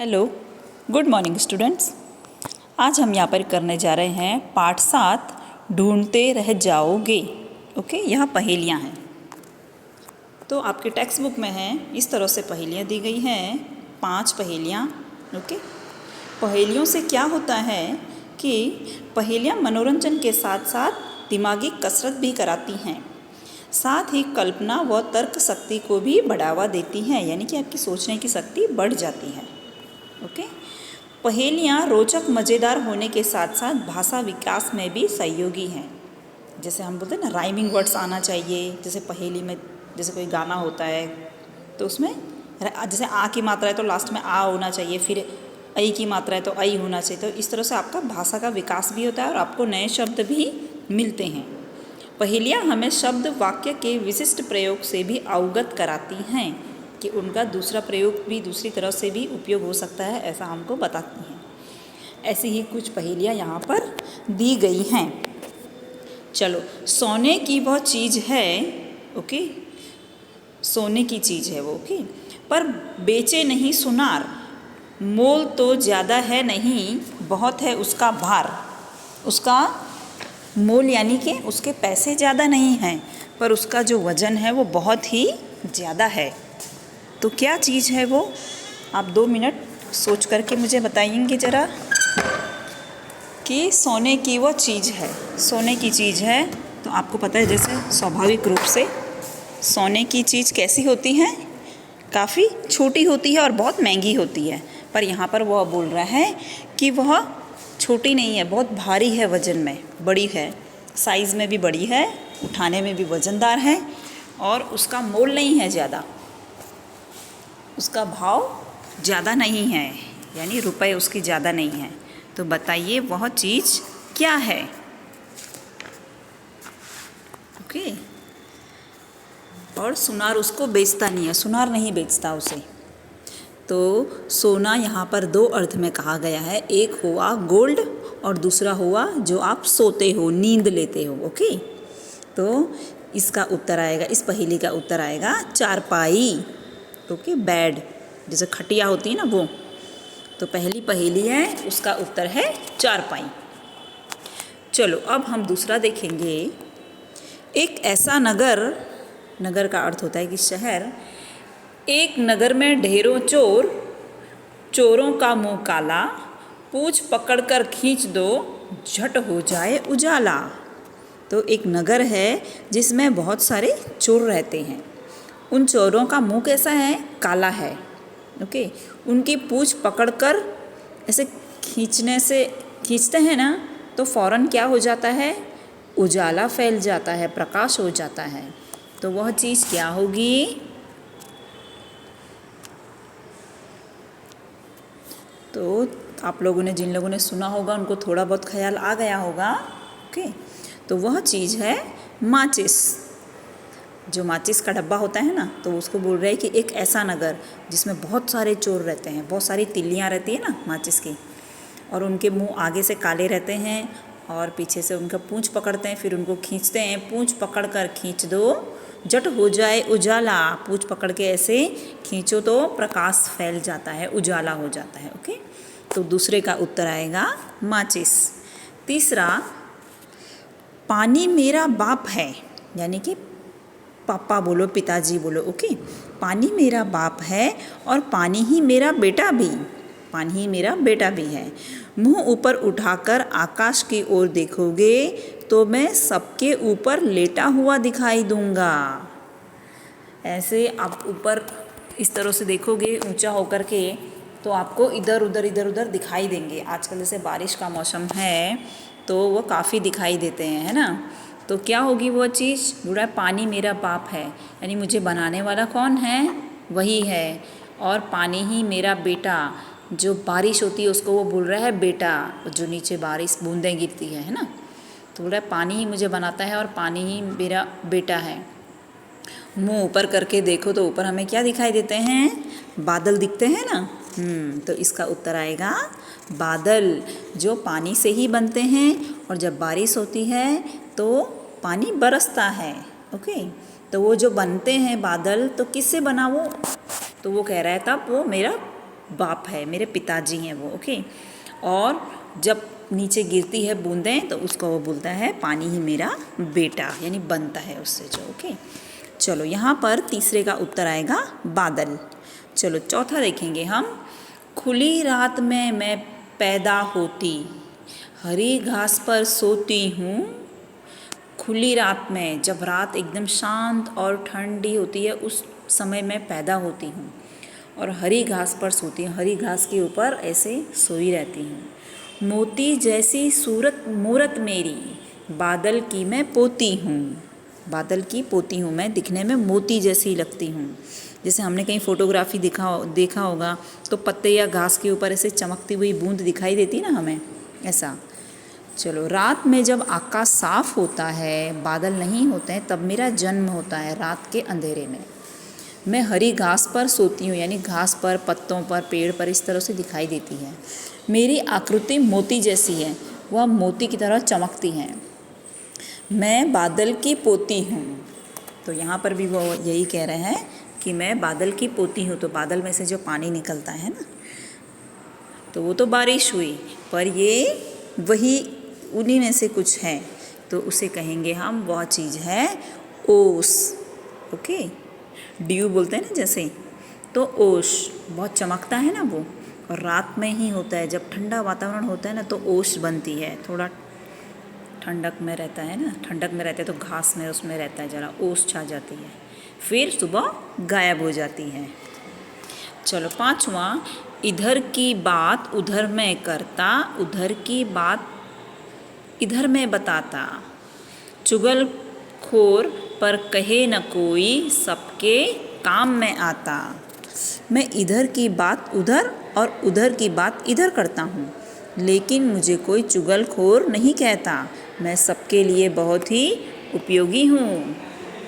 Hello, good morning students. आज हम यहाँ पर करने जा रहे हैं पाठ 7 ढूंढते रह जाओगे। ओके, यहाँ पहेलियाँ हैं। तो आपके टेक्स्ट बुक में हैं इस तरह से पहेलियाँ दी गई हैं, 5 पहेलियाँ। ओके, पहेलियों से क्या होता है कि पहेलियाँ मनोरंजन के साथ साथ दिमागी कसरत भी कराती हैं, साथ ही कल्पना व तर्क शक्ति को भी बढ़ावा देती हैं, यानी कि आपकी सोचने की शक्ति बढ़ जाती है। ओके, पहेलियाँ रोचक मज़ेदार होने के साथ साथ भाषा विकास में भी सहयोगी हैं। जैसे हम बोलते हैं ना, राइमिंग वर्ड्स आना चाहिए। जैसे पहेली में जैसे कोई गाना होता है तो उसमें जैसे आ की मात्रा है तो लास्ट में आ होना चाहिए, फिर ऐ की मात्रा है तो ऐ होना चाहिए। तो इस तरह से आपका भाषा का विकास भी होता है और आपको नए शब्द भी मिलते हैं। पहेलियाँ हमें शब्द वाक्य के विशिष्ट प्रयोग से भी अवगत कराती हैं कि उनका दूसरा प्रयोग भी दूसरी तरह से भी उपयोग हो सकता है, ऐसा हमको बताती हैं। ऐसी ही कुछ पहेलियाँ यहाँ पर दी गई हैं। चलो, सोने की वह चीज़ है, ओके, सोने की चीज़ है वो, ओके, पर बेचे नहीं सुनार, मोल तो ज़्यादा है नहीं, बहुत है उसका भार। उसका मोल यानी कि उसके पैसे ज़्यादा नहीं हैं, पर उसका जो वज़न है वो बहुत ही ज़्यादा है। तो क्या चीज़ है वो? आप 2 मिनट सोच करके मुझे बताएंगे ज़रा कि सोने की वो चीज़ है, सोने की चीज़ है। तो आपको पता है जैसे स्वाभाविक रूप से सोने की चीज़ कैसी होती है, काफ़ी छोटी होती है और बहुत महंगी होती है। पर यहाँ पर वह बोल रहा है कि वह छोटी नहीं है, बहुत भारी है, वज़न में बड़ी है, साइज़ में भी बड़ी है, उठाने में भी वज़नदार है और उसका मोल नहीं है ज़्यादा, उसका भाव ज़्यादा नहीं है, यानी रुपए उसकी ज़्यादा नहीं है। तो बताइए वह चीज़ क्या है? ओके, और सुनार उसको बेचता नहीं है, सुनार नहीं बेचता उसे। तो सोना यहाँ पर 2 अर्थ में कहा गया है, एक हुआ गोल्ड और दूसरा हुआ जो आप सोते हो, नींद लेते हो। ओके, तो इसका उत्तर आएगा, इस पहेली का उत्तर आएगा चारपाई। ओके, बेड, जैसे खटिया होती है ना वो। तो पहली पहेली है, उसका उत्तर है चारपाई। चलो, अब हम दूसरा देखेंगे। एक ऐसा नगर, नगर का अर्थ होता है कि शहर, एक नगर में ढेरों चोर, चोरों का मुंह काला, पूंछ पकड़कर खींच दो, झट हो जाए उजाला। तो एक नगर है जिसमें बहुत सारे चोर रहते हैं। उन चोरों का मुंह कैसा है? काला है। ओके, उनकी पूंछ पकड़कर ऐसे खींचने से खींचते हैं ना, तो फ़ौरन क्या हो जाता है? उजाला फैल जाता है, प्रकाश हो जाता है। तो वह चीज़ क्या होगी? तो आप लोगों ने, जिन लोगों ने सुना होगा उनको थोड़ा बहुत ख्याल आ गया होगा। ओके, तो वह चीज़ है माचिस। जो माचिस का डब्बा होता है ना, तो उसको बोल रहे हैं कि एक ऐसा नगर जिसमें बहुत सारे चोर रहते हैं, बहुत सारी तिल्लियाँ रहती है ना माचिस की, और उनके मुंह आगे से काले रहते हैं और पीछे से उनका पूंछ पकड़ते हैं, फिर उनको खींचते हैं, पूंछ पकड़ कर खींच दो, झट हो जाए उजाला। पूंछ पकड़ के ऐसे खींचो तो प्रकाश फैल जाता है, उजाला हो जाता है। ओके, तो दूसरे का उत्तर आएगा माचिस। तीसरा, पानी मेरा बाप है, यानी कि पापा बोलो, पिताजी बोलो। ओके, पानी मेरा बाप है और पानी ही मेरा बेटा भी, पानी ही मेरा बेटा भी है। मुंह ऊपर उठाकर आकाश की ओर देखोगे तो मैं सबके ऊपर लेटा हुआ दिखाई दूंगा। ऐसे आप ऊपर इस तरह से देखोगे ऊंचा होकर के, तो आपको इधर उधर दिखाई देंगे। आजकल जैसे बारिश का मौसम है तो वो काफ़ी दिखाई देते हैं, है ना। तो क्या होगी वो चीज़? बोला पानी मेरा बाप है, यानी मुझे बनाने वाला कौन है? वही है। और पानी ही मेरा बेटा, जो बारिश होती है उसको वो बोल रहा है बेटा, जो नीचे बारिश बूंदें गिरती है ना। तो बोल रहा है पानी ही मुझे बनाता है और पानी ही मेरा बेटा है। मुंह ऊपर करके देखो तो ऊपर हमें क्या दिखाई देते हैं? बादल दिखते हैं ना। तो इसका उत्तर आएगा बादल, जो पानी से ही बनते हैं और जब बारिश होती है तो पानी बरसता है। ओके, तो वो जो बनते हैं बादल, तो किससे बना वो? तो वो कह रहा है तब वो मेरा बाप है, मेरे पिताजी हैं वो। ओके, और जब नीचे गिरती है बूंदें तो उसको वो बोलता है पानी ही मेरा बेटा, यानी बनता है उससे जो। ओके, चलो यहाँ पर तीसरे का उत्तर आएगा बादल। चलो चौथा देखेंगे हम। खुली रात में मैं पैदा होती, हरी घास पर सोती हूँ। खुली रात में, जब रात एकदम शांत और ठंडी होती है उस समय मैं पैदा होती हूँ और हरी घास पर सोती हूँ, हरी घास के ऊपर ऐसे सोई रहती हूँ। मोती जैसी सूरत मूरत मेरी, बादल की मैं पोती हूँ। बादल की पोती हूँ मैं, दिखने में मोती जैसी लगती हूँ। जैसे हमने कहीं फोटोग्राफी देखा होगा तो पत्ते या घास के ऊपर ऐसे चमकती हुई बूंद दिखाई देती ना हमें, ऐसा। चलो, रात में जब आकाश साफ होता है, बादल नहीं होते हैं, तब मेरा जन्म होता है रात के अंधेरे में। मैं हरी घास पर सोती हूँ, यानी घास पर, पत्तों पर, पेड़ पर इस तरह से दिखाई देती है। मेरी आकृति मोती जैसी है, वह मोती की तरह चमकती है। मैं बादल की पोती हूँ। तो यहाँ पर भी वो यही कह रहे हैं कि मैं बादल की पोती हूँ। तो बादल में से जो पानी निकलता है ना, तो वो तो बारिश हुई, पर ये वही उन्हीं में से कुछ है, तो उसे कहेंगे हम, वह चीज़ है ओस। ओके, ड्यू बोलते हैं ना जैसे, तो ओस बहुत चमकता है ना वो, और रात में ही होता है। जब ठंडा वातावरण होता है ना तो ओस बनती है, थोड़ा ठंडक में रहता है ना, ठंडक में रहता है तो घास में उसमें रहता है ज़रा, ओस छा जाती है, फिर सुबह गायब हो जाती है। चलो पांचवा। इधर की बात उधर मैं करता, उधर की बात इधर मैं बताता। चुगलखोर पर कहे न कोई, सबके काम में आता। मैं इधर की बात उधर और उधर की बात इधर करता हूँ, लेकिन मुझे कोई चुगलखोर नहीं कहता। मैं सबके लिए बहुत ही उपयोगी हूँ।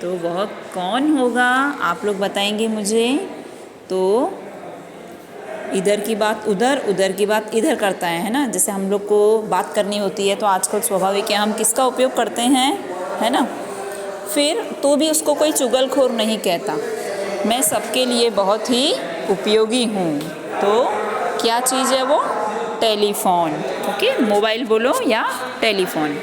तो वह कौन होगा, आप लोग बताएंगे मुझे। तो इधर की बात उधर, उधर की बात इधर करता है ना। जैसे हम लोग को बात करनी होती है तो आजकल स्वाभाविक है हम किसका उपयोग करते हैं, है ना। फिर तो भी उसको कोई चुगलखोर नहीं कहता। मैं सबके लिए बहुत ही उपयोगी हूँ। तो क्या चीज़ है वो, टेलीफोन। ओके, मोबाइल बोलो या टेलीफोन।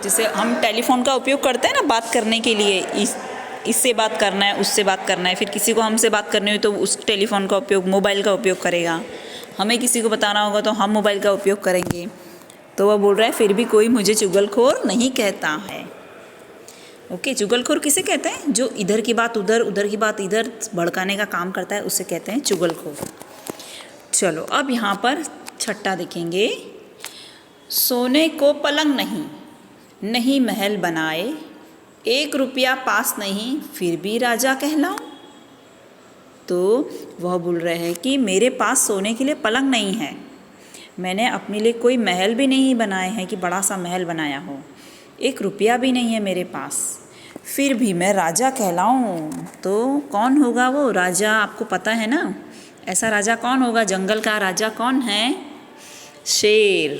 जैसे हम टेलीफोन का उपयोग करते हैं ना बात करने के लिए, इससे बात करना है, उससे बात करना है, फिर किसी को हमसे बात करनी हुई तो उस टेलीफोन का उपयोग, मोबाइल का उपयोग करेगा। हमें किसी को बताना होगा तो हम मोबाइल का उपयोग करेंगे। तो वह बोल रहा है फिर भी कोई मुझे चुगलखोर नहीं कहता है। ओके, चुगलखोर किसे कहते हैं, जो इधर की बात उधर, उधर की बात इधर भड़काने का काम करता है, उसे कहते हैं चुगलखोर। चलो अब यहाँ पर छठा देखेंगे। सोने को पलंग नहीं, नहीं महल बनाए, 1 रुपया पास नहीं, फिर भी राजा कहलाऊं। तो वह बोल रहे हैं कि मेरे पास सोने के लिए पलंग नहीं है, मैंने अपने लिए कोई महल भी नहीं बनाए हैं कि बड़ा सा महल बनाया हो, 1 रुपया भी नहीं है मेरे पास, फिर भी मैं राजा कहलाऊं। तो कौन होगा वो राजा, आपको पता है ना, ऐसा राजा कौन होगा, जंगल का राजा कौन है, शेर।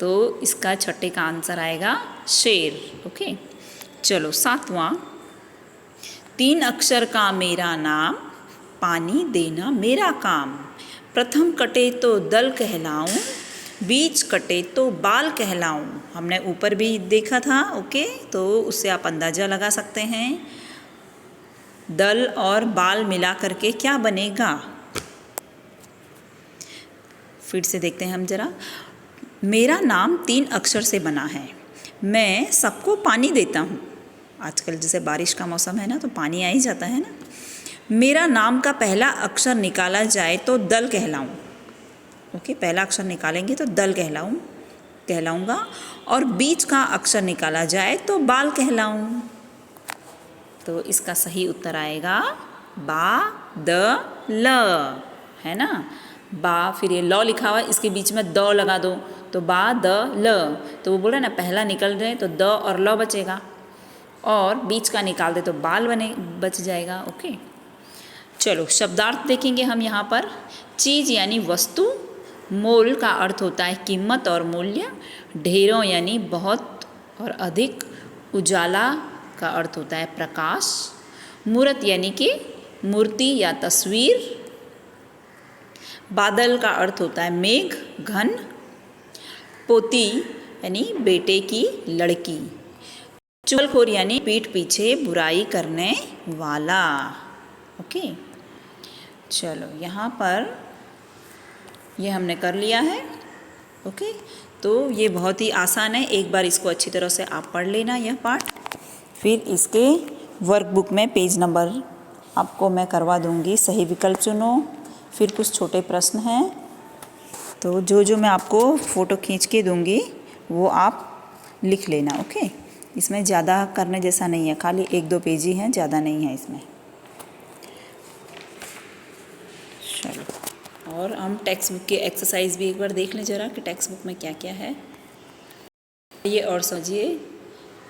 तो इसका छठे का आंसर आएगा शेर। ओके, चलो सातवां। 3 अक्षर का मेरा नाम, पानी देना मेरा काम, प्रथम कटे तो दल कहलाऊं, बीच कटे तो बाल कहलाऊं। हमने ऊपर भी देखा था। ओके, तो उससे आप अंदाज़ा लगा सकते हैं दल और बाल मिला करके क्या बनेगा। फिर से देखते हैं हम ज़रा। मेरा नाम 3 अक्षर से बना है, मैं सबको पानी देता हूँ। आजकल जैसे बारिश का मौसम है ना तो पानी आ ही जाता है ना। मेरा नाम का पहला अक्षर निकाला जाए तो दल कहलाऊँ। ओके, पहला अक्षर निकालेंगे तो दल कहलाऊँगा, और बीच का अक्षर निकाला जाए तो बाल कहलाऊँ। तो इसका सही उत्तर आएगा बा द ल, है ना। बा, फिर ये लॉ लिखा हुआ है, इसके बीच में द लगा दो तो बा द ल। तो वो बोल रहे ना पहला निकल रहे तो द और ल बचेगा, और बीच का निकाल दे तो बाल बच जाएगा। ओके, चलो शब्दार्थ देखेंगे हम यहाँ पर। चीज़ यानी वस्तु, मोल का अर्थ होता है कीमत और मूल्य, ढेरों यानी बहुत और अधिक, उजाला का अर्थ होता है प्रकाश, मूरत यानी कि मूर्ति या तस्वीर। बादल का अर्थ होता है मेघ, घन। पोती यानी बेटे की लड़की। चुगलखोर यानी पीठ पीछे बुराई करने वाला। ओके, चलो यहाँ पर ये हमने कर लिया है। ओके, तो ये बहुत ही आसान है, एक बार इसको अच्छी तरह से आप पढ़ लेना यह पाठ। फिर इसके वर्कबुक में पेज नंबर आपको मैं करवा दूँगी, सही विकल्प चुनो। फिर कुछ छोटे प्रश्न हैं, तो जो मैं आपको फ़ोटो खींच के दूँगी वो आप लिख लेना। ओके, इसमें ज़्यादा करने जैसा नहीं है, खाली 1-2 पेज ही हैं, ज़्यादा नहीं है इसमें। चलो, और हम टेक्स्ट बुक की एक्सरसाइज भी एक बार देख लें ज़रा कि टेक्स्ट बुक में क्या क्या है ये। और समझिए,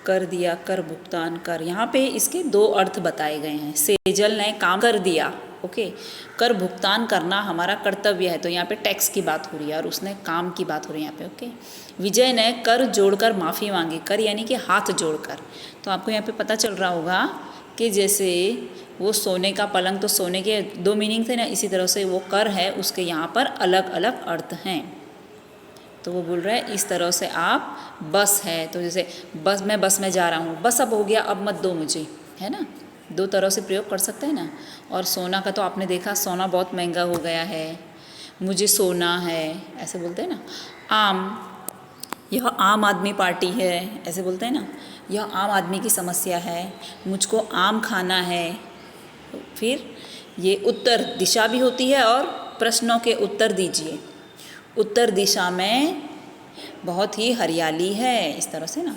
कर दिया, कर भुगतान कर, यहाँ पे इसके 2 अर्थ बताए गए हैं। सेजल ने काम कर दिया। ओके, कर भुगतान करना हमारा कर्तव्य है, तो यहाँ पे टैक्स की बात हो रही है और उसने काम की बात हो रही है यहाँ पे। ओके, विजय ने कर जोड़कर माफ़ी मांगी। कर यानी कि हाथ जोड़कर। तो आपको यहाँ पे पता चल रहा होगा कि जैसे वो सोने का पलंग, तो सोने के 2 मीनिंग थे ना, इसी तरह से वो कर है, उसके यहाँ पर अलग अलग अर्थ हैं। तो वो बोल रहा है इस तरह से आप बस है, तो जैसे बस, मैं बस में जा रहा हूँ, बस अब हो गया, अब मत दो मुझे, है ना। 2 तरह से प्रयोग कर सकते हैं ना। और सोना का तो आपने देखा, सोना बहुत महंगा हो गया है, मुझे सोना है, ऐसे बोलते हैं ना। आम, यह आम आदमी पार्टी है, ऐसे बोलते हैं ना। यह आम आदमी की समस्या है, मुझको आम खाना है। फिर ये उत्तर दिशा भी होती है, और प्रश्नों के उत्तर दीजिए। उत्तर दिशा में बहुत ही हरियाली है, इस तरह से ना।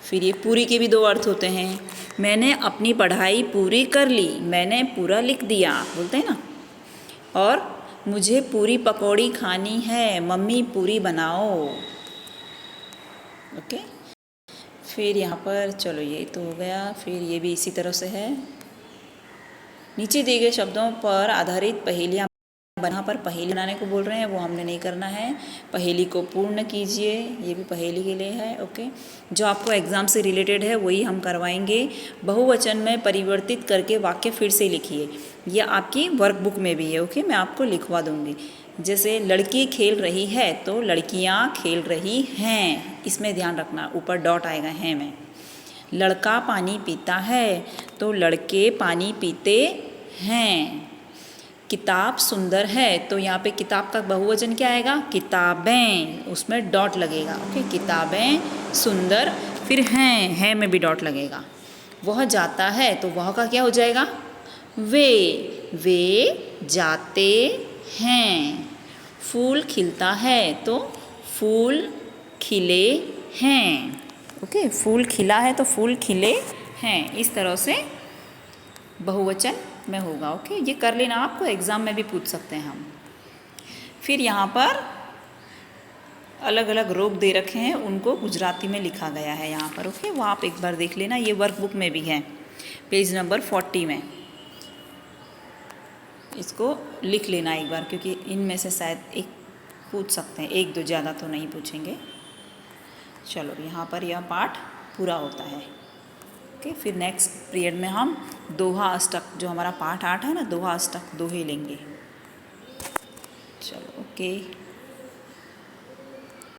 फिर ये पूरी के भी 2 अर्थ होते हैं। मैंने अपनी पढ़ाई पूरी कर ली, मैंने पूरा लिख दिया, बोलते हैं ना। और मुझे पूरी पकौड़ी खानी है, मम्मी पूरी बनाओ। ओके, फिर यहाँ पर चलो ये तो हो गया। फिर ये भी इसी तरह से है। नीचे दिए गए शब्दों पर आधारित पहेलियाँ, यहाँ पर पहेली बनाने को बोल रहे हैं, वो हमने नहीं करना है। पहेली को पूर्ण कीजिए, ये भी पहेली के लिए है। ओके, जो आपको एग्ज़ाम से रिलेटेड है वही हम करवाएंगे। बहुवचन में परिवर्तित करके वाक्य फिर से लिखिए, यह आपकी वर्कबुक में भी है। ओके, मैं आपको लिखवा दूँगी। जैसे लड़की खेल रही है, तो लड़कियाँ खेल रही हैं, इसमें ध्यान रखना, ऊपर डॉट आएगा हैं में। लड़का पानी पीता है, तो लड़के पानी पीते हैं। किताब सुंदर है, तो यहाँ पे किताब का बहुवचन क्या आएगा, किताबें, उसमें डॉट लगेगा। ओके, किताबें सुंदर, फिर हैं में भी डॉट लगेगा। वह जाता है, तो वह का क्या हो जाएगा, वे जाते हैं। फूल खिलता है, तो फूल खिले हैं। ओके, फूल खिला है तो फूल खिले हैं, इस तरह से बहुवचन में होगा। ओके, ये कर लेना, आपको एग्ज़ाम में भी पूछ सकते हैं हम। फिर यहाँ पर अलग अलग रोग दे रखे हैं, उनको गुजराती में लिखा गया है यहाँ पर। ओके, वो आप एक बार देख लेना, ये वर्कबुक में भी है, पेज नंबर 40 में। इसको लिख लेना एक बार, क्योंकि इनमें से शायद एक पूछ सकते हैं, 1-2 ज़्यादा तो नहीं पूछेंगे। चलो, यहाँ पर यह पाठ पूरा होता है। ओके, फिर नेक्स्ट पीरियड में हम दोहा अष्टक, जो हमारा पाठ 8 है ना, दोहा अष्टक दोहे लेंगे। चलो, ओके।